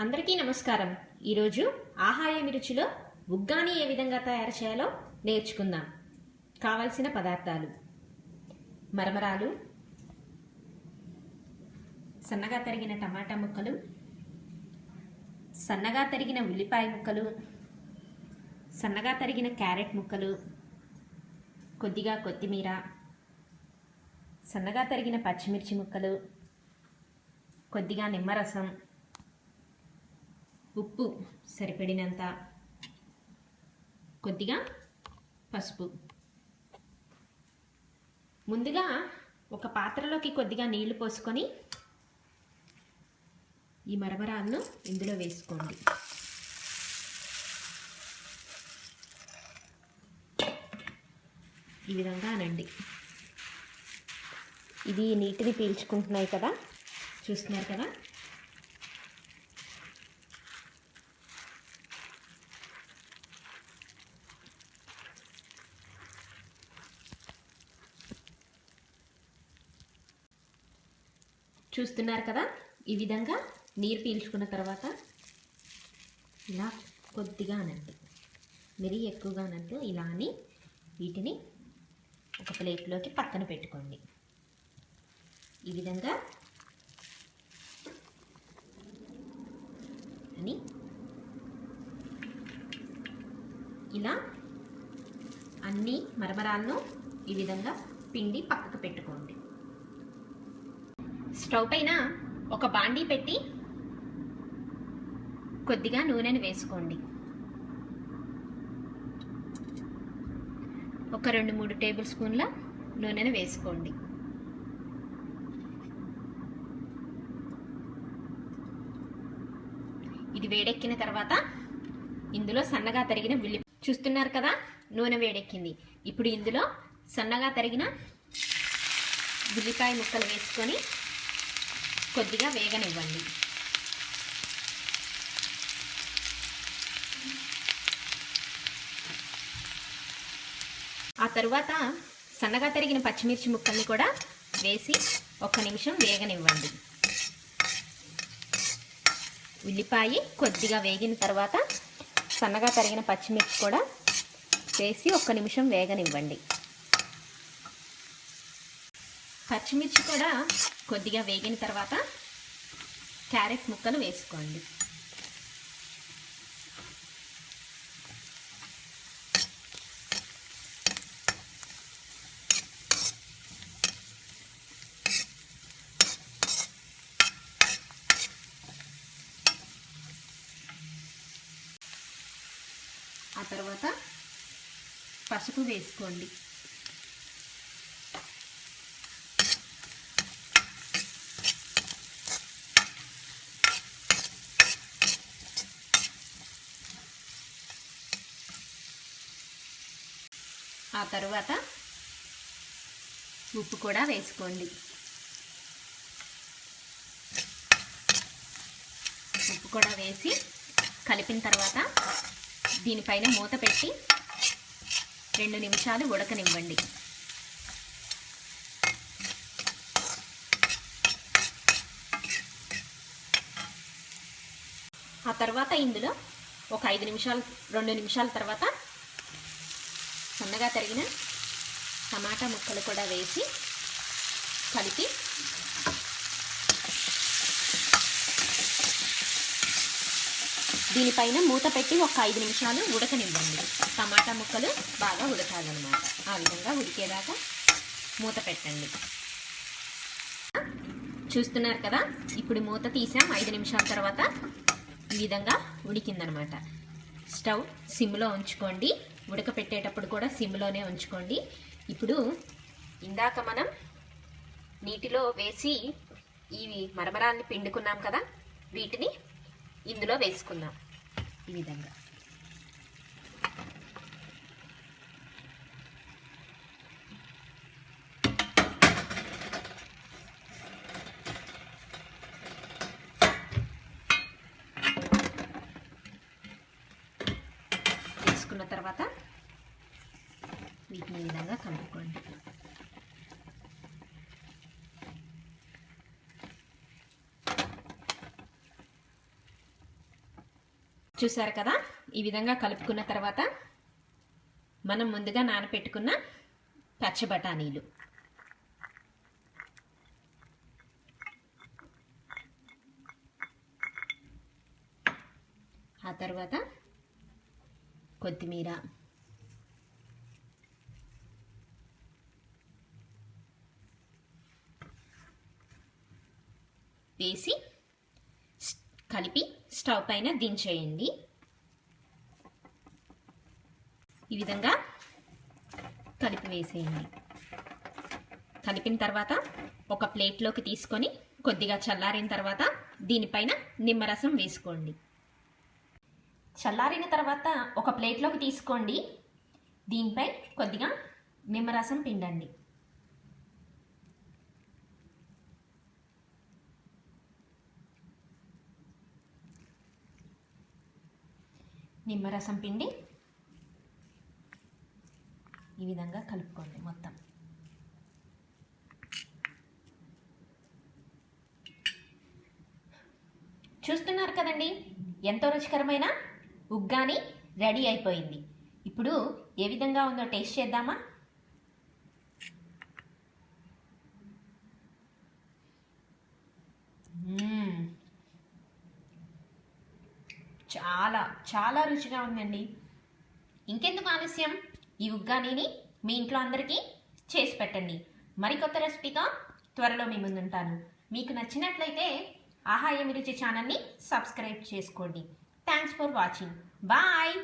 అందరికీ నమస్కారం. ఈరోజు ఆహాయమి రుచిలో ఉగ్గాని ఏ విధంగా తయారు చేయాలో నేర్చుకుందాం. కావలసిన పదార్థాలు: మరమరాలు, సన్నగా తరిగిన టమాటా ముక్కలు, సన్నగా తరిగిన ఉల్లిపాయ ముక్కలు, సన్నగా తరిగిన క్యారెట్ ముక్కలు, కొద్దిగా కొత్తిమీర, సన్నగా తరిగిన పచ్చిమిర్చి ముక్కలు, కొద్దిగా నిమ్మరసం, ఉప్పు సరిపడినంత, కొద్దిగా పసుపు. ముందుగా ఒక పాత్రలోకి కొద్దిగా నీళ్లు పోసుకొని ఈ మరమరాలను ఇందులో వేసుకోండి. ఈ విధంగా అనండి. ఇది నీటిని పీల్చుకుంటున్నాయి కదా, చూస్తున్నారు కదా. చూస్తున్నారు కదా, ఈ విధంగా నీరు పీల్చుకున్న తర్వాత ఇలా కొద్దిగా అనండి, మరీ ఎక్కువగా అనండి. ఇలా అని వీటిని ఒక ప్లేట్లోకి పక్కన పెట్టుకోండి. ఈ విధంగా అని ఇలా అన్ని మరమరాలను ఈ విధంగా పిండి పక్కకు పెట్టుకోండి. స్టవ్ పైన ఒక బాండీ పెట్టి కొద్దిగా నూనెను వేసుకోండి. ఒక 2-3 టేబుల్ స్పూన్ల నూనెను వేసుకోండి. ఇది వేడెక్కిన తర్వాత ఇందులో సన్నగా తరిగిన చూస్తున్నారు కదా, నూనె వేడెక్కింది. ఇప్పుడు ఇందులో సన్నగా తరిగిన ఉల్లిపాయ ముక్కలు వేసుకొని కొద్దిగా వేగనివ్వండి. ఆ తరువాత సన్నగా తరిగిన పచ్చిమిర్చి ముక్కల్ని కూడా వేసి 1 నిమిషం వేగనివ్వండి. ఉల్లిపాయ కొద్దిగా వేగిన తర్వాత సన్నగా తరిగిన పచ్చిమిర్చి కూడా వేసి 1 నిమిషం వేగనివ్వండి. పచ్చిమిర్చి కూడా కొద్దిగా వేగిన తర్వాత క్యారెట్ ముక్కలు వేసుకోండి. ఆ తర్వాత పసుపు వేసుకోండి. ఆ తర్వాత ఉప్పు కూడా వేసుకోండి. ఉప్పు కూడా వేసి కలిపిన తర్వాత దీనిపైన మూత పెట్టి 2 నిమిషాలు ఉడకనివ్వండి. ఆ తర్వాత ఇందులో ఒక 2 నిమిషాల తర్వాత సన్నగా తరిగిన టమాటా ముక్కలు కూడా వేసి కలిపి దీనిపైన మూత పెట్టి ఒక 5 నిమిషాలు ఉడకనివ్వండి. టమాటా ముక్కలు బాగా ఉడకాలన్నమాట. ఆ విధంగా ఉడికేదాకా మూత పెట్టండి. చూస్తున్నారు కదా, ఇప్పుడు మూత తీసాం. 5 నిమిషాల తర్వాత ఈ విధంగా ఉడికిందనమాట. స్టవ్ సిమ్లో ఉంచుకోండి. ఉడకపెట్టేటప్పుడు కూడా సిమ్లోనే ఉంచుకోండి. ఇప్పుడు ఇందాక మనం నీటిలో వేసి ఈ మరమరాన్ని పిండుకున్నాం కదా, వీటిని ఇందులో వేసుకుందాం. ఈ విధంగా వేసుకున్న తర్వాత వీటిని ఈ విధంగా కలుపుకోండి. చూసారు కదా, ఈ విధంగా కలుపుకున్న తర్వాత మనం ముందుగా నానపెట్టుకున్న పచ్చి బఠానీలు, ఆ తర్వాత కొత్తిమీర, వేసి కలిపి స్టవ్ పైన దించేయండి. ఈ విధంగా కలిపి వేసేయండి. కలిపిన తర్వాత ఒక ప్లేట్లోకి తీసుకొని కొద్దిగా చల్లారిన తర్వాత దీనిపైన నిమ్మరసం వేసుకోండి. చల్లారిన తర్వాత ఒక ప్లేట్లోకి తీసుకోండి. దీనిపై కొద్దిగా నిమ్మరసం పిండండి. నిమ్మరసం పిండి ఈ విధంగా కలుపుకోండి మొత్తం. చూస్తున్నారు కదండి, ఎంతో రుచికరమైన ఉగ్గాని రెడీ అయిపోయింది. ఇప్పుడు ఏ విధంగా ఉందో టేస్ట్ చేద్దామా? చాలా చాలా రుచిగా ఉందండి. ఇంకెందుకు ఆలస్యం, ఈ ఉగ్గానీని మీ ఇంట్లో అందరికీ చేసి పెట్టండి. మరికొత్త రెసిపీతో త్వరలో మీ ముందుంటాను. మీకు నచ్చినట్లయితే ఆహా ఏమి రుచి ఛానల్ని సబ్స్క్రైబ్ చేసుకోండి. Thanks for watching. బాయ్.